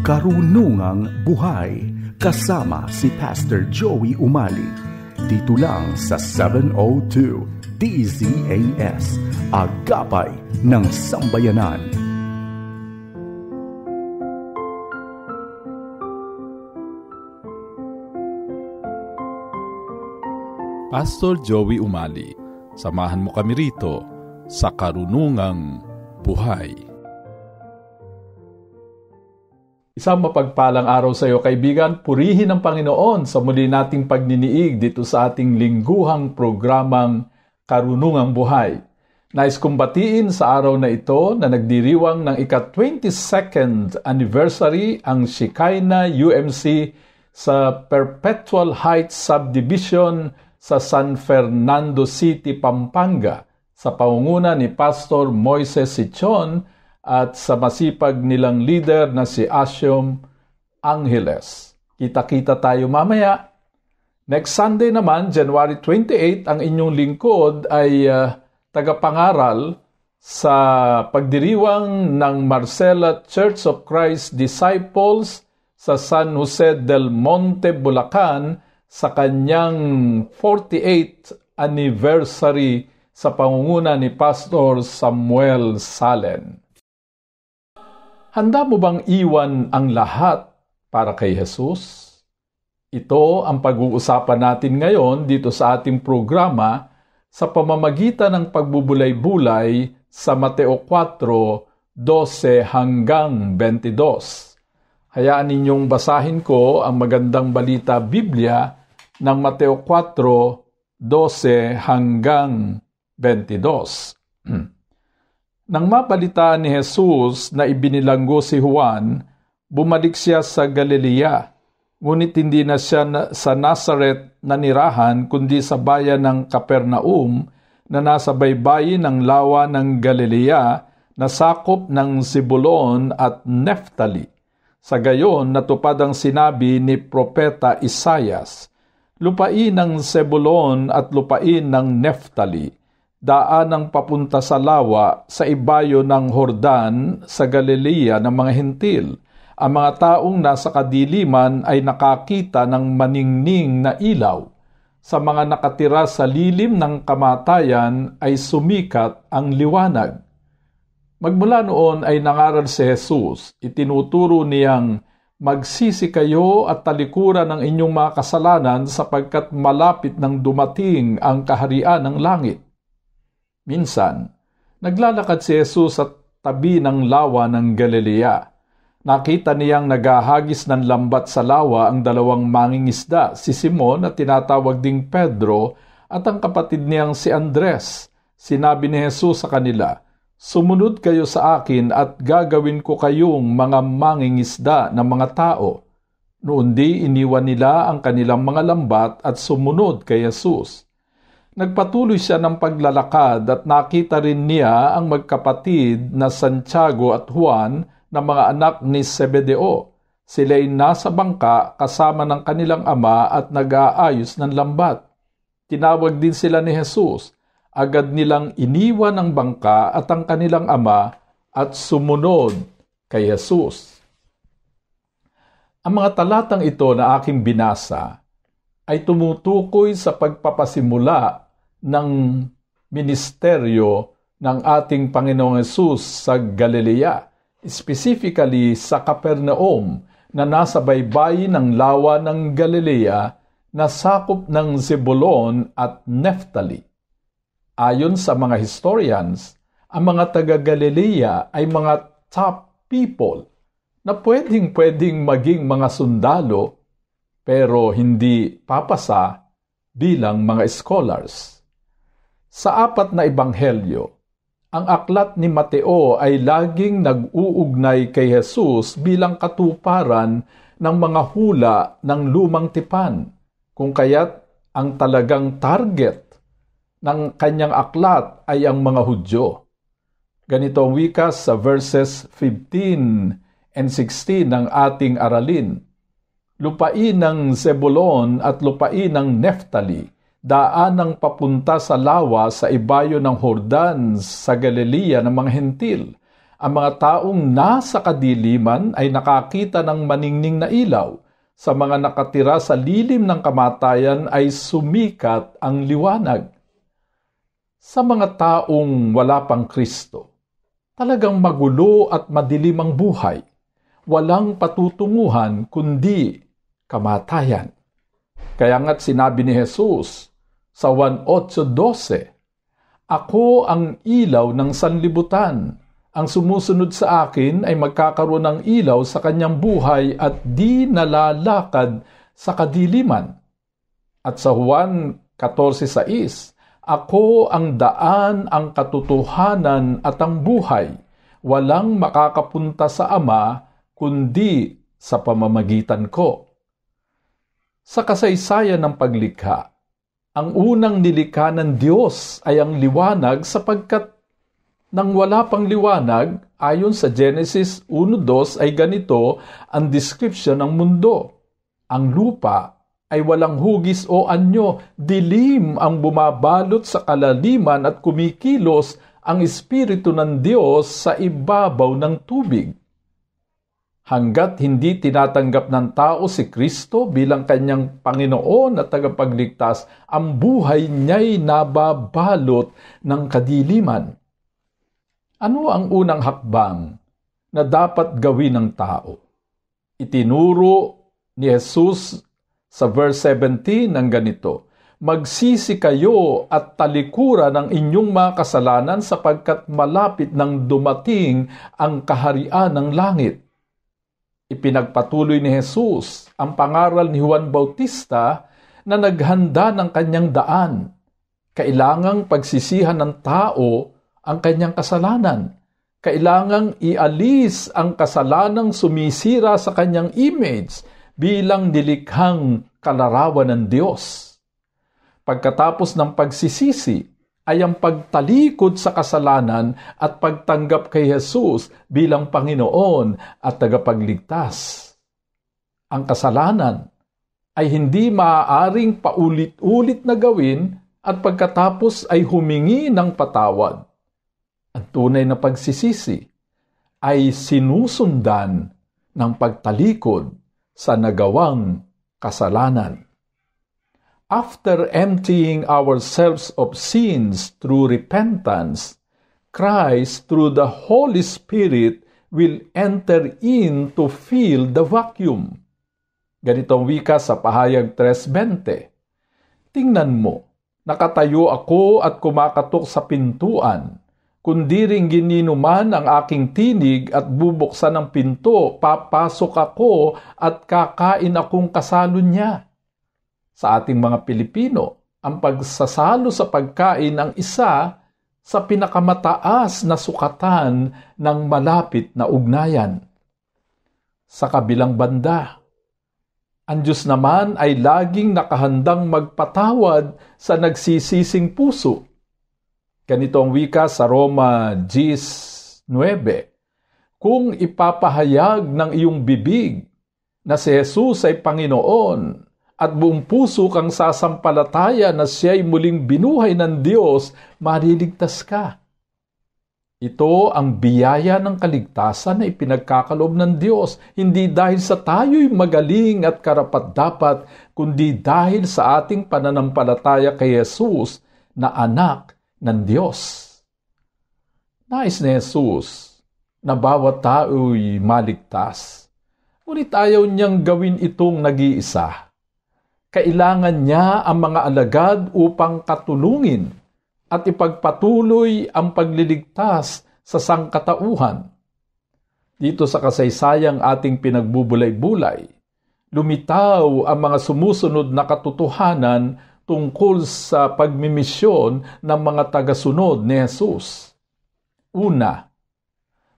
Karunungang Buhay kasama si Pastor Joey Umali dito lang sa 702 DZAS, Agapay ng Sambayanan. Pastor Joey Umali, samahan mo kami rito sa Karunungang Buhay. Isang mapagpalang araw sa iyo, kaibigan. Purihin ang Panginoon sa muli nating pagniniig dito sa ating lingguhang programang Karunungang Buhay. Nais kong batiin sa araw na ito na nagdiriwang ng ika-22nd anniversary ang Shekinah UMC sa Perpetual Heights Subdivision sa San Fernando City, Pampanga, sa pangunguna ni Pastor Moises Sichon at sa masipag nilang leader na si Asyom Angeles. Kita-kita tayo mamaya. Next Sunday naman, January 28, ang inyong lingkod ay tagapangaral sa pagdiriwang ng Marcela Church of Christ Disciples sa San Jose del Monte, Bulacan, sa kanyang 48th anniversary sa pangunguna ni Pastor Samuel Salen. Handa mo bang iwan ang lahat para kay Jesus? Ito ang pag-uusapan natin ngayon dito sa ating programa sa pamamagitan ng pagbubulay-bulay sa Mateo 4:12 hanggang 22. Hayaan ninyong basahin ko ang magandang balita Biblia ng Mateo 4:12 hanggang 22. Nang mabalitaan ni Jesus na ibinilanggo si Juan, bumalik siya sa Galilea, ngunit hindi na siya sa Nazareth nanirahan kundi sa bayan ng Capernaum na nasa baybayin ng lawa ng Galilea na sakop ng Zebulon at Neftali. Sa gayon, natupad ang sinabi ni Propeta Isaias, lupain ng Zebulon at lupain ng Neftali, daan ang papunta sa lawa sa ibayo ng Jordan sa Galilea ng mga Hentil. Ang mga taong nasa kadiliman ay nakakita ng maningning na ilaw. Sa mga nakatira sa lilim ng kamatayan ay sumikat ang liwanag. Magmula noon ay nangaral si Jesus, itinuturo niyang magsisi kayo at talikuran ng inyong mga kasalanan sapagkat malapit nang dumating ang kaharian ng langit. Minsan, naglalakad si Jesus sa tabi ng lawa ng Galilea. Nakita niyang naghahagis ng lambat sa lawa ang dalawang mangingisda, si Simon na tinatawag ding Pedro at ang kapatid niyang si Andres. Sinabi ni Jesus sa kanila, sumunod kayo sa akin at gagawin ko kayong mga mangingisda ng mga tao. Noon di iniwan nila ang kanilang mga lambat at sumunod kay Jesus. Nagpatuloy siya ng paglalakad at nakita rin niya ang magkapatid na Santiago at Juan na mga anak ni Zebedeo. Sila'y nasa bangka kasama ng kanilang ama at nag-aayos ng lambat. Tinawag din sila ni Jesus. Agad nilang iniwan ang bangka at ang kanilang ama at sumunod kay Jesus. Ang mga talatang ito na aking binasa ay tumutukoy sa pagpapasimula ng ministeryo ng ating Panginoong Hesus sa Galilea, specifically sa Capernaum na nasa baybayin ng lawa ng Galilea na sakop ng Zebulon at Neftali. Ayon sa mga historians, ang mga taga-Galilea ay mga top people na pwedeng maging mga sundalo pero hindi papasa bilang mga scholars. Sa 4 na ebanghelyo, ang aklat ni Mateo ay laging nag-uugnay kay Jesus bilang katuparan ng mga hula ng lumang tipan, kung kaya't ang talagang target ng kanyang aklat ay ang mga Hudyo. Ganito ang wika sa verses 15 and 16 ng ating aralin. Lupain ng Zebulon at lupain ng Neftali, daan ng papunta sa lawa sa ibayo ng Jordan sa Galilea ng mga Hentil. Ang mga taong nasa kadiliman ay nakakita ng maningning na ilaw. Sa mga nakatira sa lilim ng kamatayan ay sumikat ang liwanag. Sa mga taong wala pang Kristo, talagang magulo at madilim ang buhay. Walang patutunguhan kundi kamatayan. Kaya nga't sinabi ni Jesus sa Juan 8:12, "Ako ang ilaw ng sanlibutan. Ang sumusunod sa akin ay magkakaroon ng ilaw sa kanyang buhay at di nalalakad sa kadiliman." At sa Juan 14:6, "Ako ang daan, ang katotohanan at ang buhay. Walang makakapunta sa Ama kundi sa pamamagitan ko." Sa kasaysayan ng paglikha, ang unang nilikha ng Diyos ay ang liwanag sapagkat nang wala pang liwanag, ayon sa Genesis 1:2 ay ganito ang description ng mundo. Ang lupa ay walang hugis o anyo, dilim ang bumabalot sa kalaliman at kumikilos ang Espiritu ng Diyos sa ibabaw ng tubig. Hanggat hindi tinatanggap ng tao si Kristo bilang kanyang Panginoon at tagapagligtas, ang buhay niya'y nababalot ng kadiliman. Ano ang unang hakbang na dapat gawin ng tao? Itinuro ni Jesus sa verse 17 ng ganito, "Magsisi kayo at talikuran ang inyong mga kasalanan sapagkat malapit nang dumating ang kaharian ng langit." Ipinagpatuloy ni Jesus ang pangaral ni Juan Bautista na naghanda ng kanyang daan. Kailangang pagsisihan ng tao ang kanyang kasalanan. Kailangang ialis ang kasalanang sumisira sa kanyang image bilang nilikhang kalarawan ng Diyos. Pagkatapos ng pagsisisi ay ang pagtalikod sa kasalanan at pagtanggap kay Jesus bilang Panginoon at tagapagligtas. Ang kasalanan ay hindi maaaring paulit-ulit na gawin at pagkatapos ay humingi ng patawad. Ang tunay na pagsisisi ay sinusundan ng pagtalikod sa nagawang kasalanan. After emptying ourselves of sins through repentance, Christ, through the Holy Spirit, will enter in to fill the vacuum. Ganitong wika sa Pahayag 3:20. "Tingnan mo, nakatayo ako at kumakatok sa pintuan. Kundi ring gininuman ang aking tinig at bubuksan ang pinto, papasok ako at kakain akong kasalo niya." Sa ating mga Pilipino, ang pagsasalo sa pagkain ang isa sa pinakamataas na sukatan ng malapit na ugnayan. Sa kabilang banda, ang Diyos naman ay laging nakahandang magpatawad sa nagsisising puso. Ganito ang wika sa Roma 10:9, "Kung ipapahayag ng iyong bibig na si Jesus ay Panginoon at buong puso kang sasampalataya na siya'y muling binuhay ng Diyos, mariligtas ka." Ito ang biyaya ng kaligtasan na ipinagkakaloob ng Diyos, hindi dahil sa tayo'y magaling at karapat-dapat, kundi dahil sa ating pananampalataya kay Jesus na anak ng Diyos. Nais ni Jesus na bawat tao'y maligtas. Ngunit ayaw niyang gawin itong nag-iisa. Kailangan niya ang mga alagad upang katulungin at ipagpatuloy ang pagliligtas sa sangkatauhan. Dito sa kasaysayang ating pinagbubulay-bulay, lumitaw ang mga sumusunod na katotohanan tungkol sa pagmimisyon ng mga tagasunod ni Jesus. Una,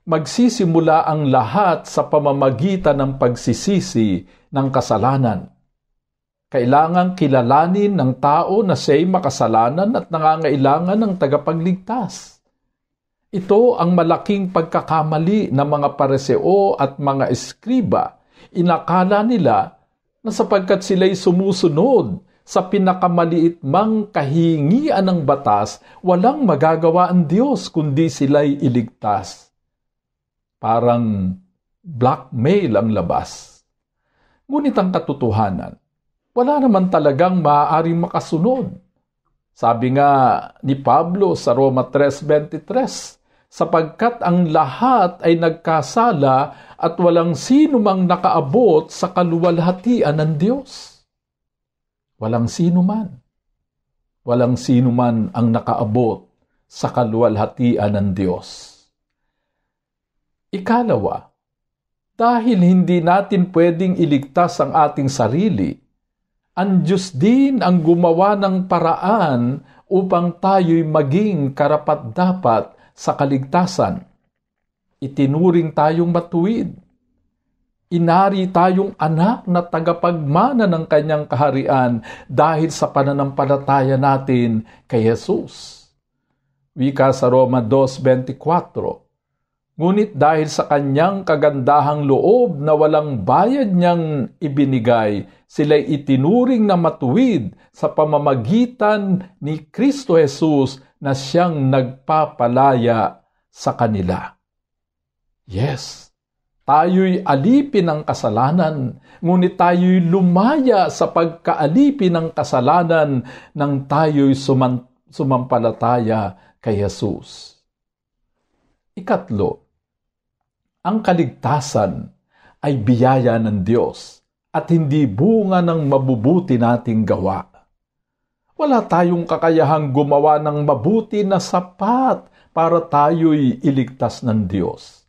magsisimula ang lahat sa pamamagitan ng pagsisisi ng kasalanan. Kailangang kilalanin ng tao na siya'y makasalanan at nangangailangan ng tagapagligtas. Ito ang malaking pagkakamali ng mga pariseo at mga eskriba. Inakala nila na sapagkat sila'y sumusunod sa pinakamaliit mang kahingian ng batas, walang magagawa ang Diyos kundi sila'y iligtas. Parang blackmail ang labas. Ngunit ang katotohanan, wala naman talagang maaaring makasunod. Sabi nga ni Pablo sa Roma 3:23, sapagkat ang lahat ay nagkasala at walang sino mang nakaabot sa kaluwalhatian ng Diyos. Walang sino man. Walang sino man ang nakaabot sa kaluwalhatian ng Diyos. Ikalawa, dahil hindi natin pwedeng iligtas ang ating sarili, ang Diyos din ang gumawa ng paraan upang tayo'y maging karapat-dapat sa kaligtasan. Itinuring tayong matuwid. Inari tayong anak na tagapagmana ng kanyang kaharian dahil sa pananampalataya natin kay Jesus. Wika sa Roma 2:24. Ngunit dahil sa kanyang kagandahang loob na walang bayad niyang ibinigay, sila'y itinuring na matuwid sa pamamagitan ni Kristo Jesus na siyang nagpapalaya sa kanila. Yes, tayo'y alipin ng kasalanan, ngunit tayo'y lumaya sa pagkaalipin ng kasalanan nang tayo'y sumampalataya kay Jesus. Ikatlo, ang kaligtasan ay biyaya ng Diyos at hindi bunga ng mabubuti nating gawa. Wala tayong kakayahang gumawa ng mabuti na sapat para tayo'y iligtas ng Diyos.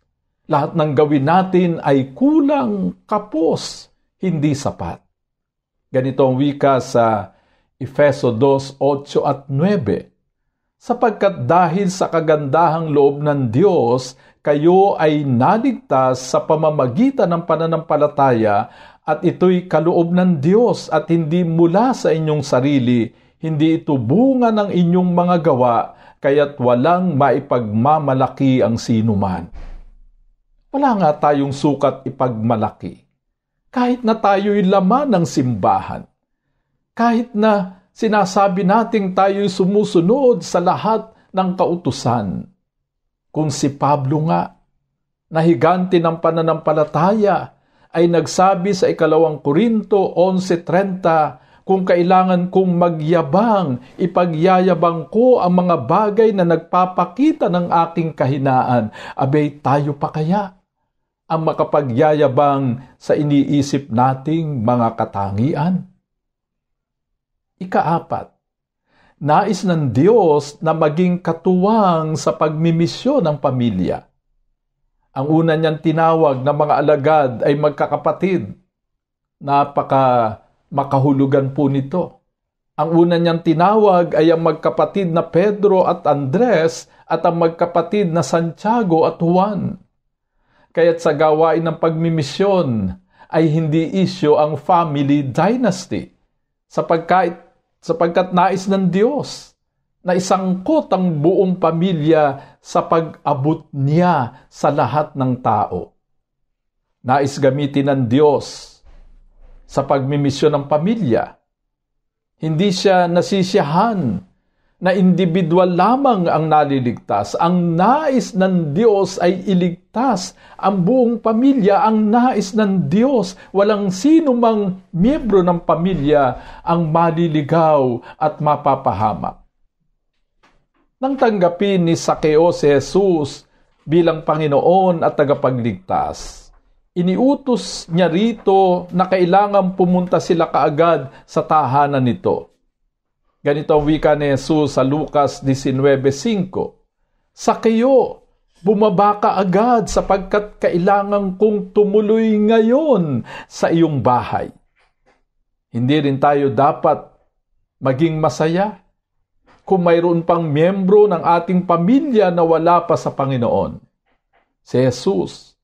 Lahat ng gawin natin ay kulang, kapos, hindi sapat. Ganito ang wika sa Efeso 2:8 at 9. Sapagkat dahil sa kagandahang loob ng Diyos, kayo ay naligtas sa pamamagitan ng pananampalataya at ito'y kaloob ng Diyos at hindi mula sa inyong sarili, hindi ito bunga ng inyong mga gawa, kaya't walang maipagmamalaki ang sinuman. Wala nga tayong sukat ipagmalaki. Kahit na tayo'y laman ng simbahan, kahit na sinasabi nating tayo'y sumusunod sa lahat ng kautusan. Kung si Pablo nga, na higante ng pananampalataya, ay nagsabi sa 2 Korinto 11:30, kung kailangan kong magyabang, ipagyayabang ko ang mga bagay na nagpapakita ng aking kahinaan. Abay, tayo pa kaya ang makapagyayabang sa iniisip nating mga katangian? Ikaapat, nais ng Diyos na maging katuwang sa pagmimisyon ng pamilya. Ang una niyang tinawag na mga alagad ay magkakapatid. Makahulugan po nito. Ang una niyang tinawag ay ang magkapatid na Pedro at Andres at ang magkapatid na Santiago at Juan. Kaya't sa gawain ng pagmimisyon ay hindi isyo ang family dynasty, sapagkat nais ng Diyos na isangkot ang buong pamilya sa pag-abot niya sa lahat ng tao. Nais gamitin ng Diyos sa pagmimisyon ng pamilya. Hindi siya nasisiyahan na individual lamang ang naliligtas. Ang nais ng Diyos ay iligtas ang buong pamilya. Ang nais ng Diyos, walang sino mang miyembro ng pamilya ang maliligaw at mapapahamak. Nang tanggapin ni Sakeo si Jesus bilang Panginoon at tagapagligtas, iniutos niya rito na kailangan pumunta sila kaagad sa tahanan nito. Ganito ang wika ni Jesus sa Lucas 19:5. Sakeo, bumaba ka agad sapagkat kailangan kong tumuloy ngayon sa iyong bahay. Hindi rin tayo dapat maging masaya kung mayroon pang miyembro ng ating pamilya na wala pa sa Panginoon. Si Jesus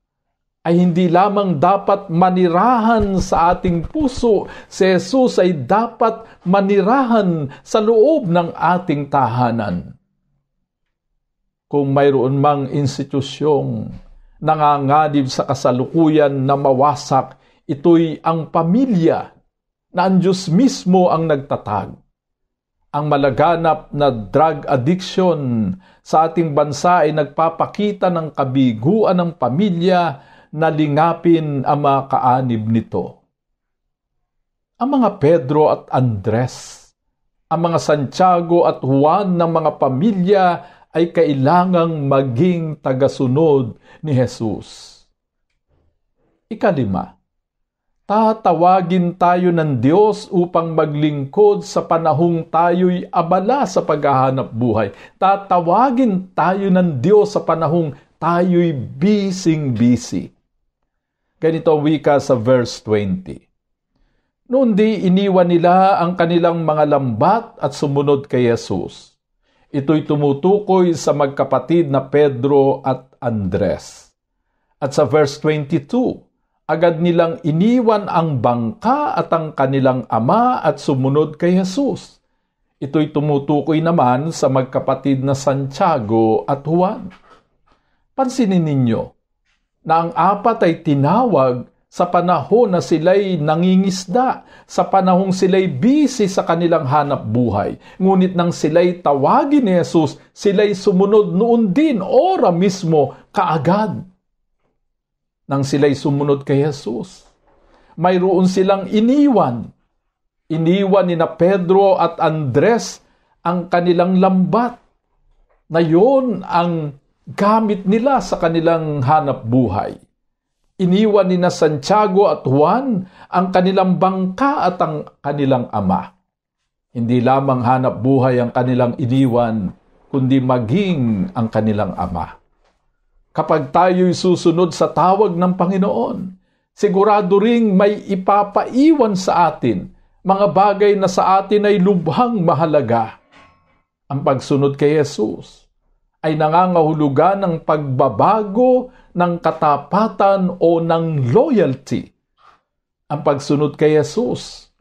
ay hindi lamang dapat manirahan sa ating puso, si Jesus ay dapat manirahan sa loob ng ating tahanan. Kung mayroon mang institusyong nanganganib sa kasalukuyan na mawasak, ito'y ang pamilya na ang Diyos mismo ang nagtatag. Ang malaganap na drug addiction sa ating bansa ay nagpapakita ng kabiguan ng pamilya na lingapin ang mga kaanib nito. Ang mga Pedro at Andres, ang mga Santiago at Juan ng mga pamilya ay kailangang maging tagasunod ni Jesus. 5, tatawagin tayo ng Diyos upang maglingkod sa panahong tayo'y abala sa paghahanap buhay. Tatawagin tayo ng Diyos sa panahong tayo'y busy. Ganito ang wika sa verse 20. Noon di iniwan nila ang kanilang mga lambat at sumunod kay Jesus. Ito'y tumutukoy sa magkapatid na Pedro at Andres. At sa verse 22, agad nilang iniwan ang bangka at ang kanilang ama at sumunod kay Jesus. Ito'y tumutukoy naman sa magkapatid na Santiago at Juan. Pansinin ninyo na ang apat ay tinawag sa panahon na sila'y nangingisda, sa panahong sila'y busy sa kanilang hanap buhay. Ngunit nang sila'y tawagin ni Jesus, sila'y sumunod noon din, ora mismo, kaagad. Nang sila'y sumunod kay Jesus, mayroon silang iniwan. Iniwan ni na Pedro at Andres ang kanilang lambat, na yun ang gamit nila sa kanilang hanap buhay. Iniwan ni na Santiago at Juan ang kanilang bangka at ang kanilang ama. Hindi lamang hanap buhay ang kanilang iniwan, kundi maging ang kanilang ama. Kapag tayo'y susunod sa tawag ng Panginoon, sigurado ring may ipapaiwan sa atin mga bagay na sa atin ay lubhang mahalaga. Ang pagsunod kay Jesus ay nangangahulugan ng pagbabago ng katapatan o ng loyalty. Ang pagsunod kay Jesus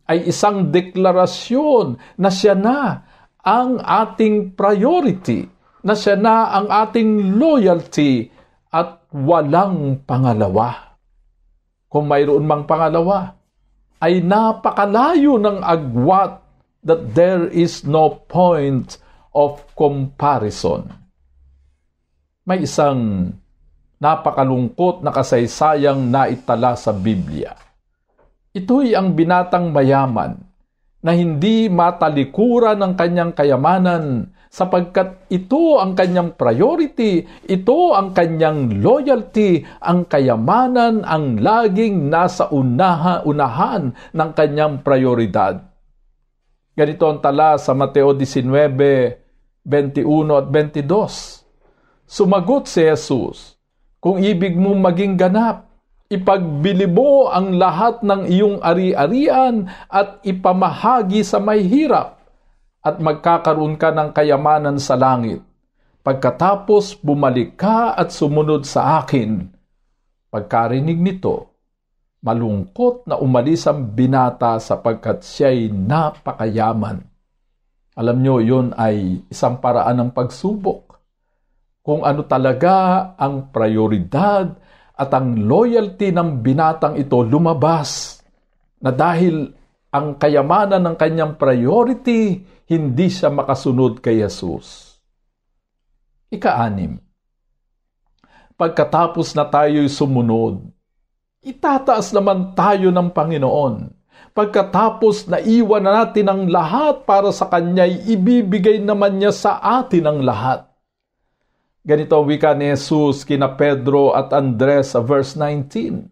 ay isang deklarasyon na siya na ang ating priority, na siya na ang ating loyalty at walang pangalawa. Kung mayroon mang pangalawa, ay napakalayo ng agwat that there is no point of comparison. May isang napakalungkot na kasaysayang naitala sa Biblia. Ito'y ang binatang mayaman na hindi matalikuran ng kanyang kayamanan sapagkat ito ang kanyang priority, ito ang kanyang loyalty, ang kayamanan ang laging nasa unahan ng kanyang prioridad. Ganito ang tala sa Mateo 19:21 at 22. Sumagot si Jesus, "Kung ibig mong maging ganap, ipagbili mo ang lahat ng iyong ari-arian at ipamahagi sa may hirap, at magkakaroon ka ng kayamanan sa langit. Pagkatapos bumalik ka at sumunod sa akin." Pagkarinig nito, malungkot na umalis ang binata sapagkat siya'y napakayaman. Alam nyo, yun ay isang paraan ng pagsubok. Kung ano talaga ang prioridad at ang loyalty ng binatang ito lumabas, na dahil ang kayamanan ng kanyang priority, hindi siya makasunod kay Jesus. 6, pagkatapos na tayo'y sumunod, itataas naman tayo ng Panginoon. Pagkatapos na iwan na natin ang lahat para sa Kanya'y ibibigay naman niya sa atin ang lahat. Ganito ang wika ni Jesus kina Pedro at Andres sa verse 19.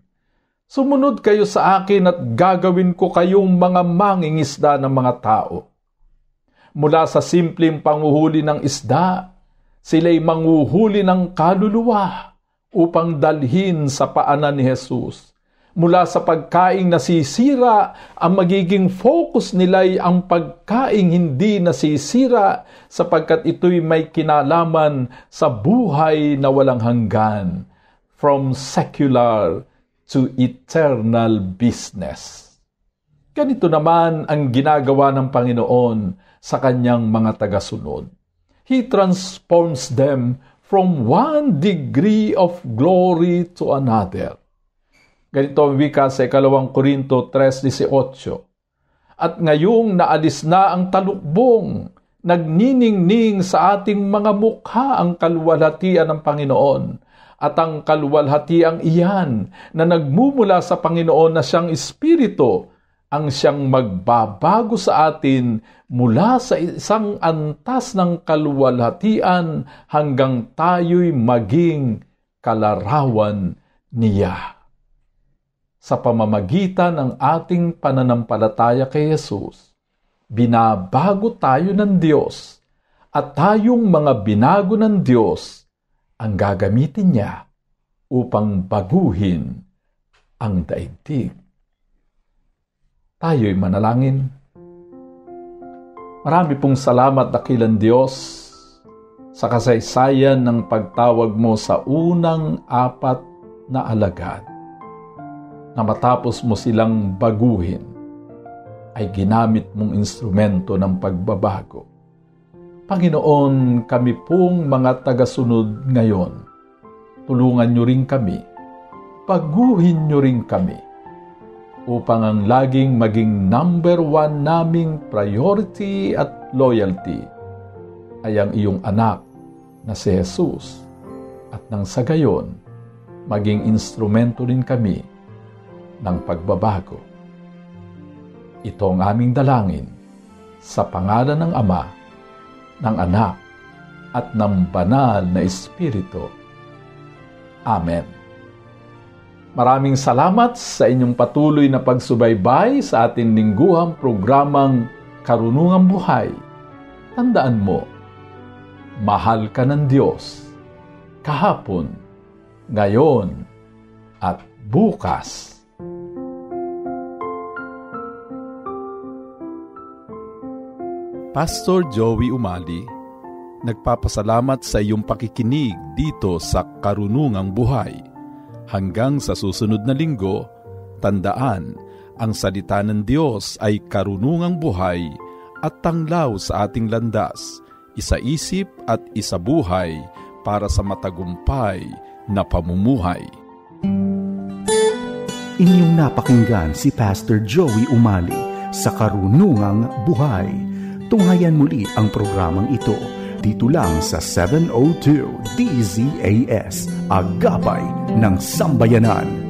"Sumunod kayo sa akin at gagawin ko kayong mga mangingisda ng mga tao." Mula sa simpleng panguhuli ng isda, sila'y manguhuli ng kaluluwa upang dalhin sa paanan ni Jesus. Mula sa pagkaing nasisira, ang magiging focus nila'y ang pagkaing hindi nasisira sapagkat ito'y may kinalaman sa buhay na walang hanggan, from secular to eternal business. Ganito naman ang ginagawa ng Panginoon sa kanyang mga tagasunod. He transforms them from one degree of glory to another. Ganito ang wika sa 2 Korinto 3:18. At ngayong naalis na ang talukbong, nagniningning sa ating mga mukha ang kaluwalhatian ng Panginoon. At ang kaluwalhatiang iyan na nagmumula sa Panginoon na siyang Espiritu, ang siyang magbabago sa atin mula sa isang antas ng kaluwalhatian hanggang tayo'y maging kalarawan niya. Sa pamamagitan ng ating pananampalataya kay Jesus, binabago tayo ng Diyos at tayong mga binago ng Diyos ang gagamitin niya upang baguhin ang daigdig. Tayo'y manalangin. Marami pong salamat, dakilang Diyos, sa kasaysayan ng pagtawag mo sa unang 4 na alagad, na matapos mo silang baguhin, ay ginamit mong instrumento ng pagbabago. Panginoon, kami pong mga tagasunod ngayon, tulungan niyo rin kami, baguhin niyo rin kami, upang ang laging maging number 1 naming priority at loyalty ay ang iyong anak na si Jesus, at nang sa gayon, maging instrumento rin kami ng pagbabago. Ito ang aming dalangin sa pangalan ng Ama, ng Anak, at ng Banal na Espiritu. Amen. Maraming salamat sa inyong patuloy na pagsubaybay sa ating lingguhang programang Karunungang Buhay. Tandaan mo, mahal ka ng Diyos, kahapon, ngayon, at bukas. Pastor Joey Umali, nagpapasalamat sa iyong pakikinig dito sa Karunungang Buhay. Hanggang sa susunod na linggo, tandaan, ang salita ng Diyos ay karunungang buhay at tanglaw sa ating landas, isa-isip at isabuhay para sa matagumpay na pamumuhay. Inyong napakinggan si Pastor Joey Umali sa Karunungang Buhay. Tunghayan muli ang programang ito dito lang sa 702 DZAS, Agapay ng Sambayanan.